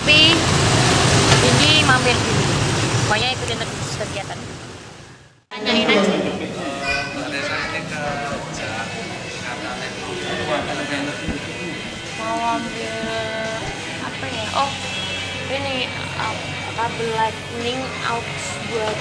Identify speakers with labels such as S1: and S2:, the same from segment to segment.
S1: Tapi ini mampir dulu. Pokoknya ikutin terus kegiatan. Tanyain aja. Mau ambil apa ya? Oh, ini kabel lightning aux buat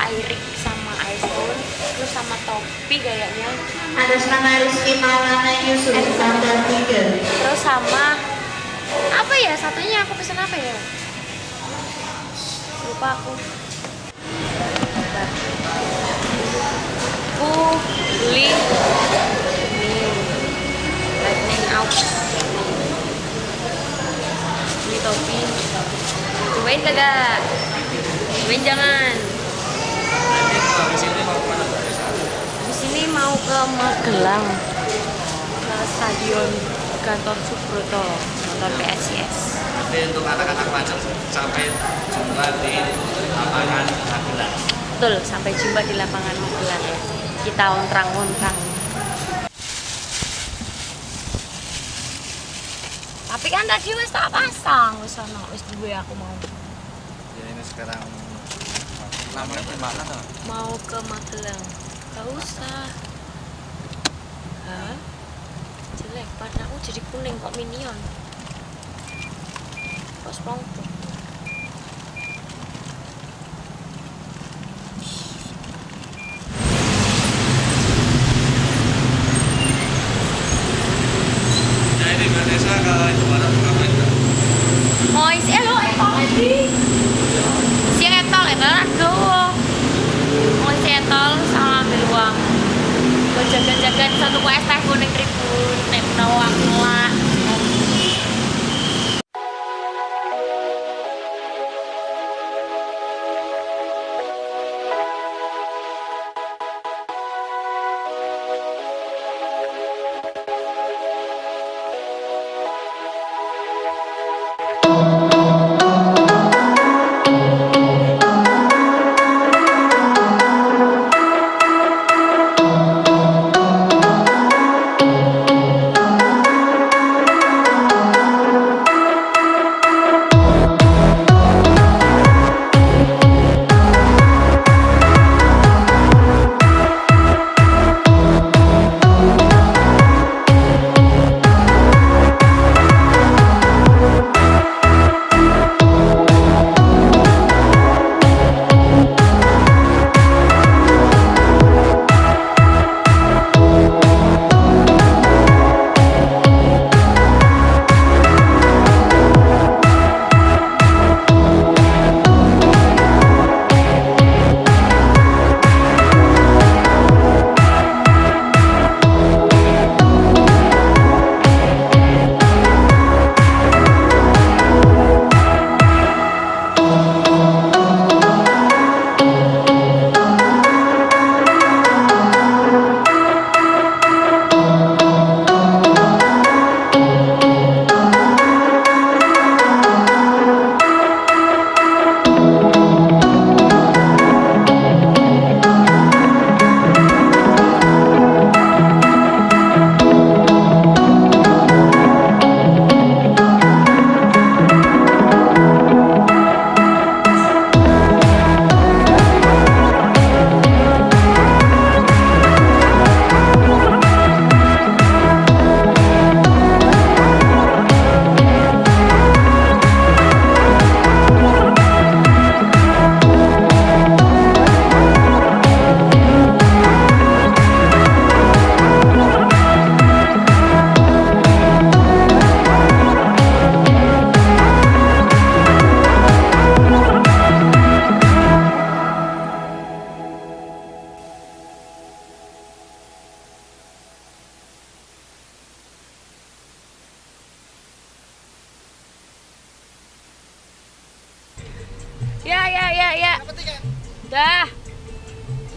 S1: iRig sama iPhone, terus sama topi kayaknya.
S2: Atas nama Rizky Maulana Yusuf Sandal 3.
S1: Terus sama apa ya? Satunya aku pesen apa ya? Lupa aku. Aku beli ini lightning aux. Beli topi. Cobain kagak? Cobain jangan. Di sini mau ke Magelang, ke Stadion Gatot Subroto nonton PSIS.
S3: Nanti untuk anak-anak macam sampai jumpa di lapangan Magelang.
S1: Betul, sampai jumpa di lapangan Magelang ya. Kita ontrang-ontrang. Tapi kan tadi wis tak pasang, wis ono, wis duwe aku mau.
S3: Ya ini sekarang namanya gimana tuh?
S1: Mau ke Magelang. Gak usah. Hah? Jelek, warnaku jadi kuning kok minion. Kok SpongeBob.
S3: Ya ini Mbak Nesa ke Indomaret ngapain nggak?
S1: Mau isi etol tadi. Si etol aduh. Mau isi etol sama ambil uang. Mau jaga-jaga satu es teh kuning tribun, nek menawa aku lah.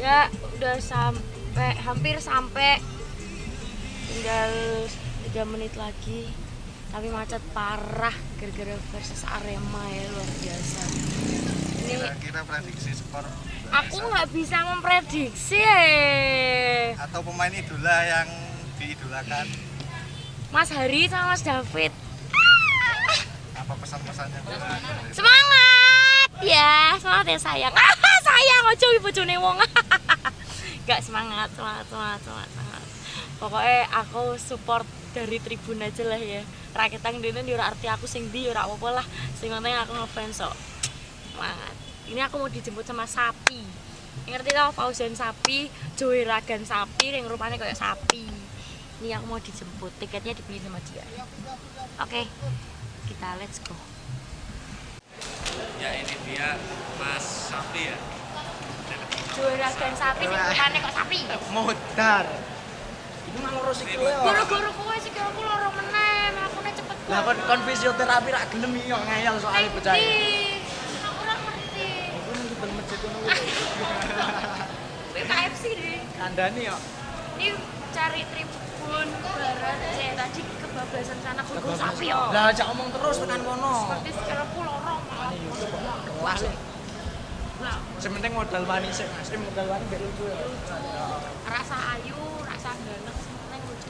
S1: Ya. Udah sampai, hampir sampai. Tinggal 3 menit lagi. Tapi macet parah gara-gara versus Arema ya, luar biasa. Ini
S3: Kira-kira prediksi skor.
S1: aku nggak bisa memprediksi
S3: Atau pemain idola yang diidolakan.
S1: Mas Hari sama Mas David.
S3: Apa apa pesan-pesannya buat
S1: Semangat ya, semangat ya sayang. Sayang ojo bojone wong. Gak semangat. Pokoknya aku support dari tribun aja lah ya. Rakyat tang dene yo ora arti aku sing ndi yo ora apa-apa lah. Sing penting aku ngefans kok. Semangat. Ini aku mau dijemput sama sapi. Ngerti tau Fauzan sapi, Joey Ragan sapi yang rupanya kayak sapi. Ini aku mau dijemput, tiketnya dibeli sama dia. Oke, kita let's go.
S3: ya ini dia Mas Sapi ya.
S1: Joey Ragan sapi, yang rupanya kok sapi.
S4: Modar. Ini mah loro sikil ya.
S1: Guru-guru kowe sih kira aku loro meneh, mlakune cepet kok.
S4: Lah kon fisioterapi rak gelem iki kok ngeyel soal bocah.
S1: Aku ora ngerti.
S4: Aku nang ben masjid ngono
S1: Kowe KFC deh.
S4: kandhani yo.
S1: Ini cari tribun barat saya tadi kebablasan sana guru sapi yo.
S4: Lah ajak ngomong terus tekan kono.
S1: Seperti sekira aku loro malah.
S4: Kelas.
S1: Lah,
S4: Sementing modal manis sih, Mas. Modal manis gak lucu ya.
S1: rasa ayu, rasa ganteng semuanya lucu.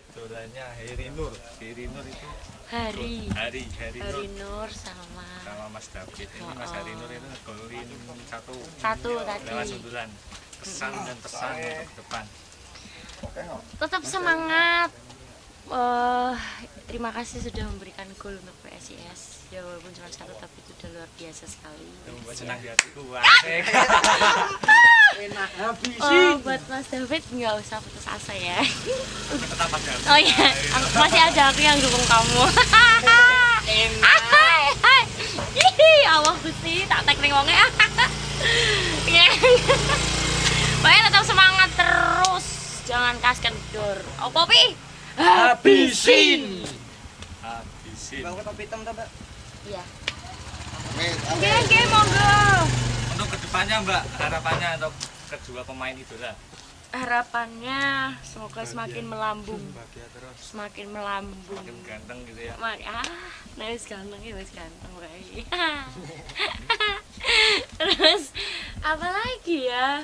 S3: Idolanya Heri Nur itu
S1: Hari
S3: Nur
S1: Nur sama
S3: Mas David. Ini Mas Hari Nur itu ngegolin satu
S1: tadi.
S3: lewat sundulan. Kesan dan pesan untuk depan.
S1: Tetap semangat. Terima kasih sudah memberikan gol untuk PSIS. Ya walaupun cuma satu tapi itu udah luar biasa sekali.
S3: Itu membuat senang di hatiku. Wah,
S4: Enak habis.
S1: Buat Mas David nggak usah putus asa ya.
S3: tetap ada.
S1: Oh iya, masih ada aku yang dukung kamu. Hihi, Allah Gusti, tak teknik wonge. Pokoknya tetap semangat terus, jangan kas kendor. Oh Popi,
S4: Habisin.
S3: Habisin.
S4: Bang kopi hitam ta, Mbak?
S1: iya. Oke, monggo.
S3: Untuk kedepannya Mbak, harapannya untuk kedua pemain idola.
S1: Harapannya semoga semakin melambung, semakin melambung.
S3: Makin ganteng gitu ya.
S1: Nah wis ganteng ya wis ganteng wae. Terus apa lagi ya?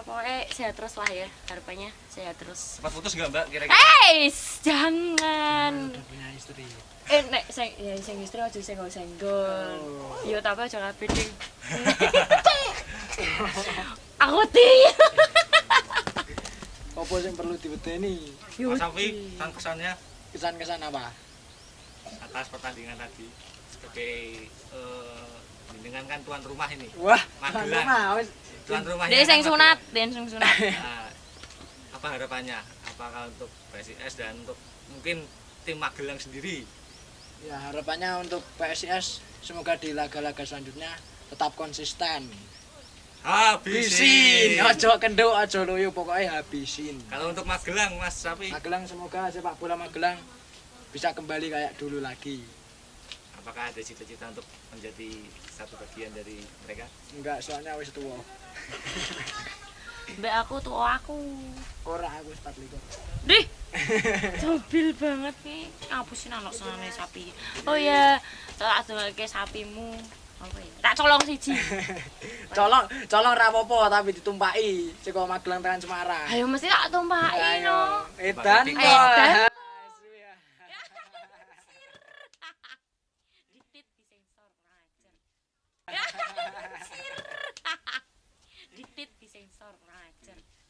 S1: Pokoknya sehat terus lah ya harapannya, sehat terus.
S3: Sempat putus nggak Mbak kira-kira?
S1: Jangan.
S4: Udah punya istri.
S1: Nek sing istri aja senggol-senggol. Yo tapi aja kabeh ding. Aku ti.
S4: Apa yang perlu diwedeni?
S3: Mas Safi, kesannya
S4: Kesan-kesan apa?
S3: atas pertandingan tadi sebagai dengan kan tuan rumah ini.
S4: Wah,
S3: Magelang. Tuan rumahnya.
S1: Dia sing
S3: kan
S1: sunat,
S3: Magelang.
S1: dia sing sunat.
S3: Nah, apa harapannya? Apakah untuk PSIS dan untuk mungkin tim Magelang sendiri?
S4: Ya harapannya untuk PSIS semoga di laga-laga selanjutnya tetap konsisten.
S3: Habisin.
S4: Ojo kenduk, ojo loyo, pokoknya habisin.
S3: Kalau untuk Magelang, Mas Safi,
S4: Magelang semoga sepak bola Magelang bisa kembali kayak dulu lagi.
S3: apakah ada cita-cita untuk menjadi satu bagian dari mereka?
S4: Enggak, soalnya wis tua.
S1: Mbak aku tuh aku.
S4: Ora aku 44.
S1: Dih. Mobil banget nih. Ngapusin anak senane sapi. Oh ya, tak adolake sapimu. Apa ya? Tak colong siji.
S4: Colong ra apa-apa tapi ditumpaki saka Magelang tekan Semarang.
S1: Ayo mesti tak tumpaki no.
S4: Edan.
S1: Edan. Ditit sensor kurang ajar.